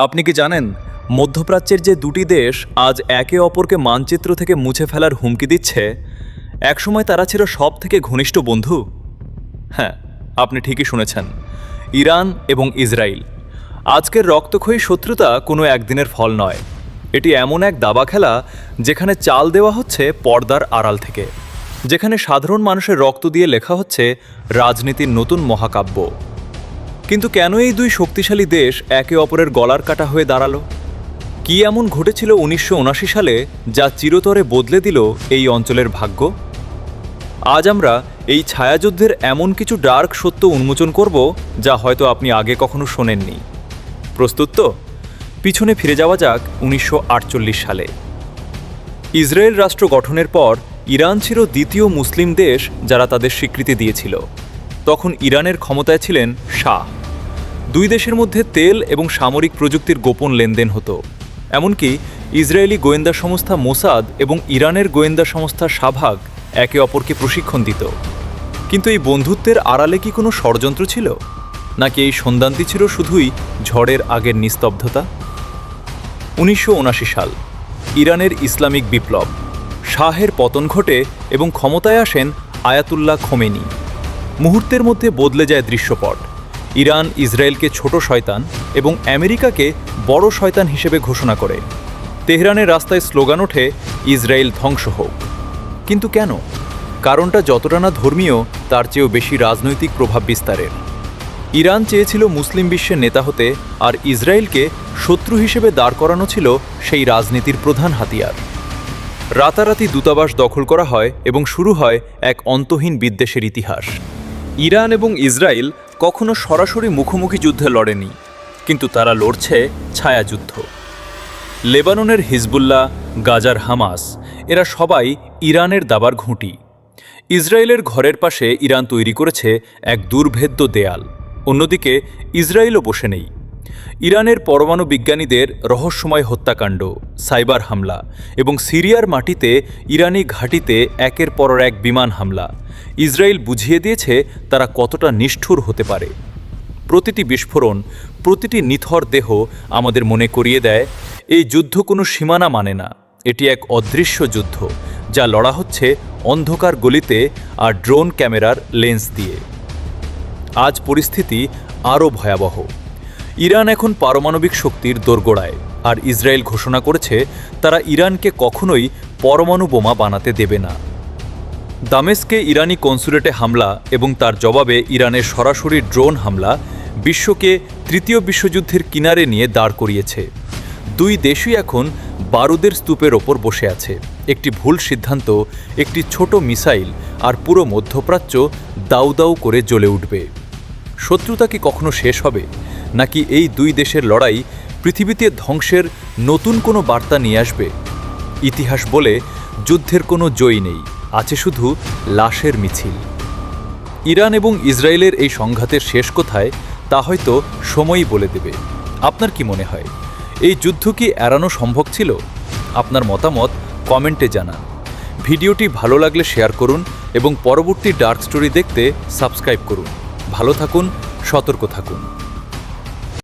আপনি কি জানেন মধ্যপ্রাচ্যের যে দুটি দেশ আজ একে অপরকে মানচিত্র থেকে মুছে ফেলার হুমকি দিচ্ছে, একসময় তারা ছিল সব থেকে ঘনিষ্ঠ বন্ধু? হ্যাঁ, আপনি ঠিকই শুনেছেন, ইরান এবং ইসরায়েল। আজকের রক্তক্ষয়ী শত্রুতা কোনো একদিনের ফল নয়। এটি এমন এক দাবা খেলা যেখানে চাল দেওয়া হচ্ছে পর্দার আড়াল থেকে, যেখানে সাধারণ মানুষের রক্ত দিয়ে লেখা হচ্ছে রাজনীতির নতুন মহাকাব্য। কিন্তু কেন এই দুই শক্তিশালী দেশ একে অপরের গলার কাটা হয়ে দাঁড়ালো? কি এমন ঘটেছিল 1979 সালে যা চিরতরে বদলে দিল এই অঞ্চলের ভাগ্য? আজ আমরা এই ছায়াযুদ্ধের এমন কিছু ডার্ক সত্য উন্মোচন করব যা হয়তো আপনি আগে কখনো শোনেননি। প্রস্তুত তো? পিছনে ফিরে যাওয়া যাক 1948 সালে। ইসরায়েল রাষ্ট্র গঠনের পর ইরান ছিল দ্বিতীয় মুসলিম দেশ যারা তাদের স্বীকৃতি দিয়েছিল। তখন ইরানের ক্ষমতায় ছিলেন শাহ। দুই দেশের মধ্যে তেল এবং সামরিক প্রযুক্তির গোপন লেনদেন হতো। এমনকি ইসরায়েলি গোয়েন্দা সংস্থা মোসাদ এবং ইরানের গোয়েন্দা সংস্থা শাভাগ একে অপরকে প্রশিক্ষণ দিত। কিন্তু এই বন্ধুত্বের আড়ালে কি কোনো ষড়যন্ত্র ছিল, নাকি এই সন্ধানটি ছিল শুধুই ঝড়ের আগের নিস্তব্ধতা? 1979 সাল, ইরানের ইসলামিক বিপ্লব। শাহের পতন ঘটে এবং ক্ষমতায় আসেন আয়াতুল্লাহ খোমেনি। মুহূর্তের মধ্যে বদলে যায় দৃশ্যপট। ইরান ইসরায়েলকে ছোট শয়তান এবং আমেরিকাকে বড় শয়তান হিসেবে ঘোষণা করে। তেহরানের রাস্তায় স্লোগান ওঠে, ইসরায়েল ধ্বংস হোক। কিন্তু কেন? কারণটা যতটা না ধর্মীয়, তার চেয়েও বেশি রাজনৈতিক প্রভাব বিস্তারের। ইরান চেয়েছিল মুসলিম বিশ্বের নেতা হতে, আর ইসরায়েলকে শত্রু হিসেবে দাঁড় করানো ছিল সেই রাজনীতির প্রধান হাতিয়ার। রাতারাতি দূতাবাস দখল করা হয় এবং শুরু হয় এক অন্তহীন বিদ্বেষের ইতিহাস। ইরান এবং ইসরায়েল কখনো সরাসরি মুখোমুখি যুদ্ধে লড়েনি, কিন্তু তারা লড়ছে ছায়াযুদ্ধ। লেবাননের হিজবুল্লাহ, গাজার হামাস, এরা সবাই ইরানের দাবার ঘুঁটি। ইসরায়েলের ঘরের পাশে ইরান তৈরি করেছে এক দুর্ভেদ্য দেয়াল। অন্যদিকে ইসরায়েলও বসে নেই। ইরানের পরমাণু বিজ্ঞানীদের রহস্যময় হত্যাকাণ্ড, সাইবার হামলা এবং সিরিয়ার মাটিতে ইরানি ঘাঁটিতে একের পর এক বিমান হামলা ইসরায়েল বুঝিয়ে দিয়েছে তারা কতটা নিষ্ঠুর হতে পারে। প্রতিটি বিস্ফোরণ, প্রতিটি নিথর দেহ আমাদের মনে করিয়ে দেয়, এই যুদ্ধ কোনো সীমানা মানে না। এটি এক অদৃশ্য যুদ্ধ, যা লড়া হচ্ছে অন্ধকার গলিতে আর ড্রোন ক্যামেরার লেন্স দিয়ে। আজ পরিস্থিতি আরও ভয়াবহ। ইরান এখন পারমাণবিক শক্তির দোরগোড়ায়, আর ইসরায়েল ঘোষণা করেছে তারা ইরানকে কখনোই পরমাণু বোমা বানাতে দেবে না। দামেস্কে ইরানি কনসুলেটে হামলা এবং তার জবাবে ইরানের সরাসরি ড্রোন হামলা বিশ্বকে তৃতীয় বিশ্বযুদ্ধের কিনারে নিয়ে দাঁড় করিয়েছে। দুই দেশই এখন বারুদের স্তূপের ওপর বসে আছে। একটি ভুল সিদ্ধান্ত, একটি ছোট মিসাইল, আর পুরো মধ্যপ্রাচ্য দাউ দাউ করে জ্বলে উঠবে। শত্রুতা কি কখনো শেষ হবে, নাকি এই দুই দেশের লড়াই পৃথিবীতে ধ্বংসের নতুন কোনো বার্তা নিয়ে আসবে? ইতিহাস বলে যুদ্ধের কোনো জয় নেই, আছে শুধু লাশের মিছিল। ইরান এবং ইসরায়েলের এই সংঘাতের শেষ কোথায় তা হয়তো সময়ই বলে দেবে। আপনার কি মনে হয়, এই যুদ্ধ কি এড়ানো সম্ভব ছিল? আপনার মতামত কমেন্টে জানান। ভিডিওটি ভালো লাগলে শেয়ার করুন এবং পরবর্তী ডার্ক স্টোরি দেখতে সাবস্ক্রাইব করুন। ভালো থাকুন, সতর্ক থাকুন।